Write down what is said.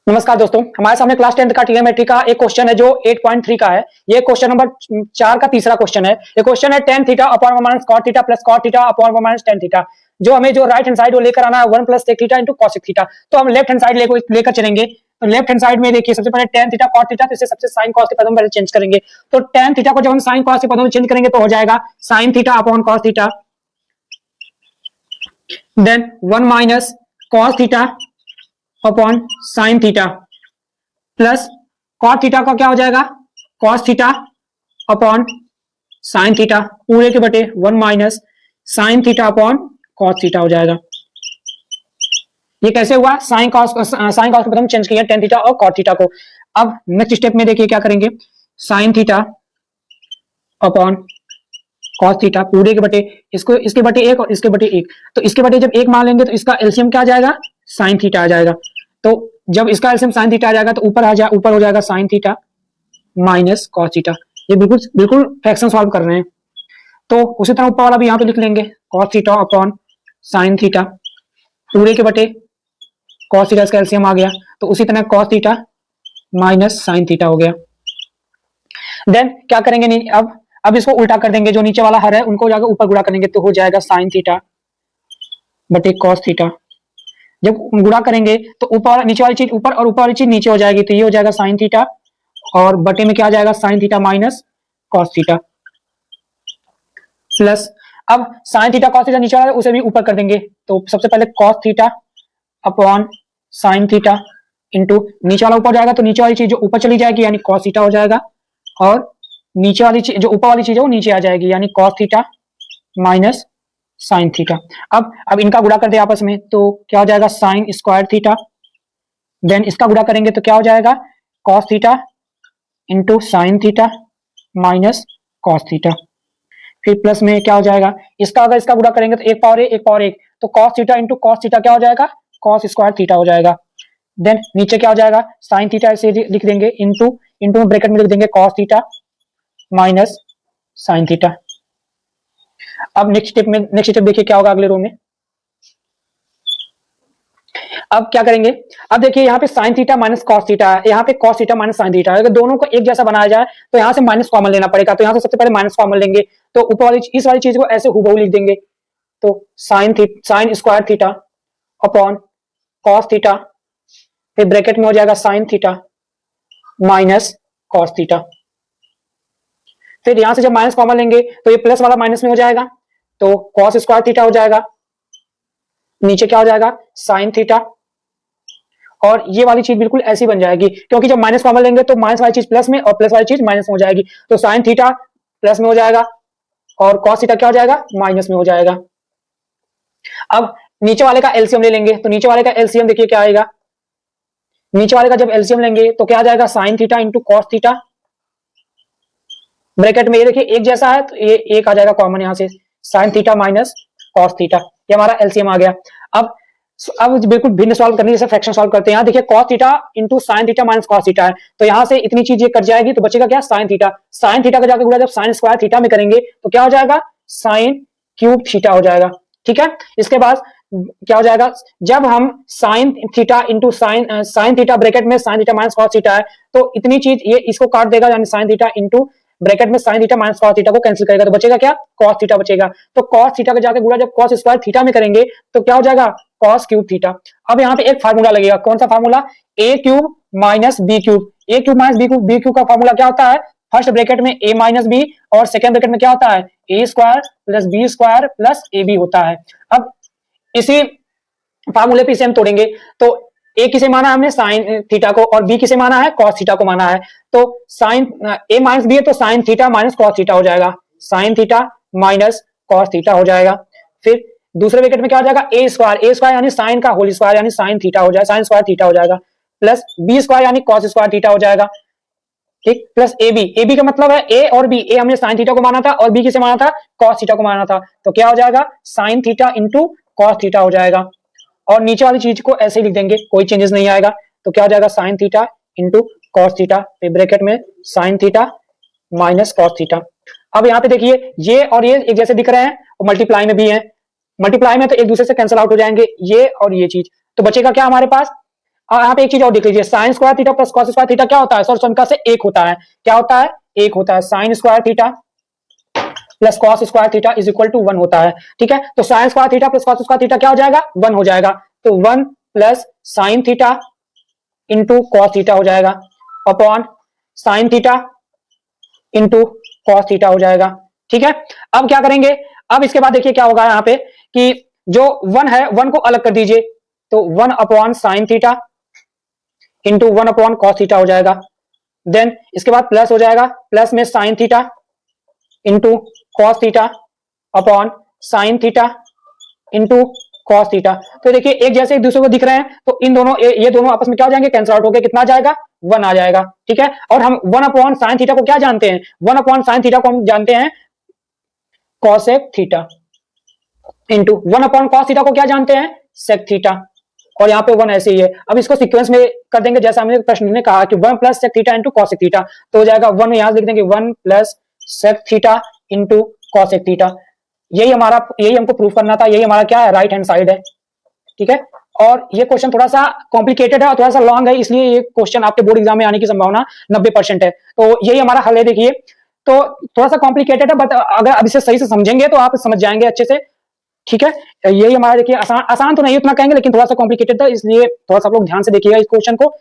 नमस्कार दोस्तों, हमारे सामने क्लास 10th का ट्रिग्नोमेट्री का एक क्वेश्चन है जो 8.3 का है। ये क्वेश्चन नंबर 4 का तीसरा क्वेश्चन है। ये क्वेश्चन है tan theta upon 1 minus cot theta plus cot theta upon 1 minus tan theta. जो हमें जो राइट हैंड साइड वो लेकर आना है 1 plus sec theta into cos sec theta. तो हम लेफ्ट हैंड साइड लेकर चलेंगे। तो लेफ्ट हैंड साइड में देखिए सबसे पहले tan थीटा cot थीटा, तो इसे सबसे sin cos के पदों में पहले चेंज करेंगे। तो tan थीटा को जब हम sin cos के पदों में चेंज करेंगे तो हो जाएगा sin theta upon cos theta, then 1 minus cos theta upon sin theta plus cot theta का क्या हो जाएगा cos theta upon sin theta पूरे के बटे 1 minus sin theta upon cos theta हो जाएगा। ये कैसे हुआ? sin cos के पदों में चेंज किया tan थीटा और cot थीटा को। अब नेक्स्ट स्टेप में देखिए क्या करेंगे, sin theta upon cos theta पूरे के बटे इसको इसके बटे 1 और इसके बटे 1। तो इसके बटे जब 1 मान लेंगे तो इसका एलसीएम क्या आ जाएगा? sin थीटा आ जाएगा। तो जब इसका एलसीएम sin थीटा आ जाएगा तो ऊपर हो जाएगा sin theta minus cos theta. ये बिल्कुल बिल्कुल फ्रैक्शन सॉल्व कर रहे हैं। तो उसी तरह ऊपर वाला भी यहाँ पे लिख लेंगे cos theta upon sin theta पूरे के बटे cos थीटा, इसका एलसीएम आ गया तो उसी तरह cos theta minus sin theta हो गया। देन क्या करेंगे, अब इसको उल्टा कर देंगे, जो नीचे वाला हर है उनको जाकर ऊपर गुणा करेंगे तो हो जाएगा sin थीटा बटे cos थीटा। जब गुणा करेंगे तो ऊपर नीचे वाली चीज ऊपर और ऊपर वाली चीज नीचे हो जाएगी, तो ये हो जाएगा sin थीटा और बटे में क्या आ जाएगा sin theta minus cos theta plus अब sin थीटा cos थीटा नीचे वाला उसे भी ऊपर कर देंगे। तो सबसे पहले cos theta upon sin theta into नीचे वाला ऊपर जाएगा तो नीचे वाली चीज जो ऊपर चली जाएगी यानी cos थीटा हो जाएगा और नीचे वाली चीज जो ऊपर वाली चीज है वो नीचे आ जाएगी यानी cos theta minus sin theta. अब इनका गुणा कर दे आपस में तो क्या हो जाएगा sin स्क्वायर थीटा, देन इसका गुणा करेंगे तो क्या हो जाएगा cos theta into sine theta minus cos theta. फिर प्लस में क्या हो जाएगा, इसका अगर इसका गुणा करेंगे तो 1 पावर एक पावर 1, तो cos theta into cos theta क्या हो जाएगा cos स्क्वायर थीटा हो जाएगा। देन नीचे क्या हो जाएगा sin थीटा ऐसे लिख देंगे इंटू इंटू ब्रैकेट में लिख देंगे cos theta minus sin theta. अब नेक्स्ट स्टेप देखिए क्या होगा अगले रो में। अब क्या करेंगे, अब देखिए यहाँ पे sin theta minus cos theta है, यहाँ पे cos theta minus sin theta है। अगर दोनों को एक जैसा बनाया जाए तो यहाँ से माइनस कॉमन लेना पड़ेगा, तो यहाँ से सबसे पहले माइनस कॉमन लेंगे तो ऊपर वाली इस वाली चीज को ऐसे हुबहू लिख देंगे। तो sine square theta upon cos theta, फिर ब्रैकेट में हो जाएगा sin theta minus cos theta. फिर यहां से जब माइनस कॉमन लेंगे तो ये प्लस वाला माइनस में हो जाएगा तो cos स्क्वायर थीटा हो जाएगा, नीचे क्या हो जाएगा sin थीटा और ये वाली चीज बिल्कुल ऐसी बन जाएगी क्योंकि जब माइनस कॉमन लेंगे तो माइनस वाली चीज प्लस में और प्लस वाली चीज माइनस में हो जाएगी। तो sin थीटा प्लस में हो जाएगा और cos थीटा क्या हो जाएगा माइनस में हो जाएगा। अब नीचे वाले का एलसीएम ले लेंगे तो नीचे वाले का एलसीएम देखिए क्या आएगा, नीचे वाले का जब एलसीएम लेंगे तो क्या आ जाएगा sin theta into cos theta, bracket में ये देखिए एक जैसा है तो ये एक आ जाएगा कॉमन यहाँ से sin theta minus cos theta, ये हमारा एलसीएम आ गया। अब बिल्कुल भिन्न सॉल्व करने जैसे फ्रैक्शन सॉल्व करते हैं। यहाँ देखिए cos theta into sine theta minus cos theta है तो यहाँ से इतनी चीज ये कट जाएगी तो बचेगा क्या sin थीटा। sin थीटा का जाकर गुणा जब sin स्क्वायर थीटा में करेंगे तो क्या हो जाएगा sin क्यूब थीटा हो जाएगा। ठीक है, इसके बाद क्या हो जाएगा, जब हम sin theta into sine theta bracket में sin theta minus cos theta है तो इतनी चीज ये इसको काट देगा यानी sin थीटा इंटू ब्रैकेट में sin theta minus cos theta को कैंसिल करेगा तो बचेगा क्या cos थीटा बचेगा। तो cos थीटा का जाके गुणा जब cos स्क्वायर थीटा में करेंगे तो क्या हो जाएगा cos क्यूब थीटा। अब यहाँ पे एक फार्मूला लगेगा, कौन सा formula, a cube minus B cube. a cube minus B cube का फार्मूला क्या होता है, फर्स्ट ब्रैकेट में a माइनस बी और सेकंड ब्रैकेट में क्या होता है a square plus B square plus A B होता है। अब इसी फार्मूले पे इसे हम तोड़ेंगे तो ए किसे माना है हमने साइन थीटा को और बी किसे माना है cos थीटा को माना है। तो साइन ए माइनस बी है तो sine theta minus cos theta हो जाएगा, sine theta minus cos theta हो जाएगा। फिर दूसरे ब्रैकेट में क्या हो जाएगा ए स्क्वायर यानी साइन का होल स्क्वायर यानी साइन थीटा हो जाएगा, साइन स्क्वायर थीटा हो जाएगा प्लस बी स्क्वायर यानी cos स्क्वायर थीटा हो जाएगा। ठीक, प्लस ए बी का मतलब है ए और बी, ए हमने साइन थीटा को माना था और बी किसे माना था cos थीटा को माना था तो क्या हो जाएगा sign theta into cos theta हो जाएगा और नीचे वाली चीज को ऐसे ही लिख देंगे, कोई चेंजेस नहीं आएगा तो क्या हो जाएगा sign theta into cos theta, फिर ब्रैकेट में sine theta minus cos theta. अब यहाँ पे देखिए ये और ये एक जैसे दिख रहे हैं और मल्टीप्लाई में भी है, मल्टीप्लाई में तो एक दूसरे से कैंसिल आउट हो जाएंगे ये और ये चीज, तो बचेगा क्या हमारे पास और यहाँ पे एक चीज और देख लीजिए, sign square theta plus cos square theta क्या होता है, सॉरी उनका से एक होता है, क्या होता है, एक होता है, sine square theta plus cos square theta is equal to 1 होता है, ठीक है। तो sine square theta plus cos square theta क्या हो जाएगा, 1 हो जाएगा, तो 1 plus sine theta into cos theta हो जाएगा upon sine theta into cos theta हो जाएगा, ठीक है। अब क्या करेंगे, अब इसके बाद देखिए क्या होगा यहाँ पे कि जो 1 है 1 को अलग कर दीजिए, तो 1 upon sine theta into 1 upon cos theta हो जाएगा, देन इसके बाद प्लस हो जाएगा, प्लस में sign theta into cos theta upon sine theta into cos theta. तो देखिए एक जैसे एक दूसरे को दिख रहे हैं, तो इन दोनों ये दोनों आपस में क्या हो जाएंगे, कैंसिल आउट होकर कितना आ जाएगा, 1 आ जाएगा, ठीक है। और हम 1 अपॉन साइन थीटा को क्या जानते हैं, 1 अपॉन साइन थीटा को हम जानते हैं cosec theta into 1 upon cos theta को क्या जानते हैं, सेक थीटा, और यहाँ पे 1 ऐसे ही है। अब इसको सीक्वेंस में कर देंगे, जैसा हमने प्रश्न ने कहा कि 1 plus sec theta into cosec theta, तो हो जाएगा 1 यहां लिख देंगे 1 plus sec theta into cosec theta. यही हमको प्रूफ करना था, यही हमारा क्या है, राइट हैंड साइड है, ठीक है। और ये क्वेश्चन थोड़ा सा कॉम्प्लिकेटेड है और थोड़ा सा लॉन्ग है, इसलिए ये क्वेश्चन आपके बोर्ड एग्जाम में आने की संभावना 90% है। तो यही हमारा हल है, देखिए तो थोड़ा सा कॉम्प्लिकेटेड है, बट अगर अब इसे सही से समझेंगे तो आप समझ जाएंगे अच्छे से, ठीक है। यही हमारा देखिए आसान तो नहीं उतना कहेंगे, लेकिन थोड़ा सा कॉम्प्लिकेटेड था, इसलिए थोड़ा सा आप लोग ध्यान से देखिएगा इस क्वेश्चन को।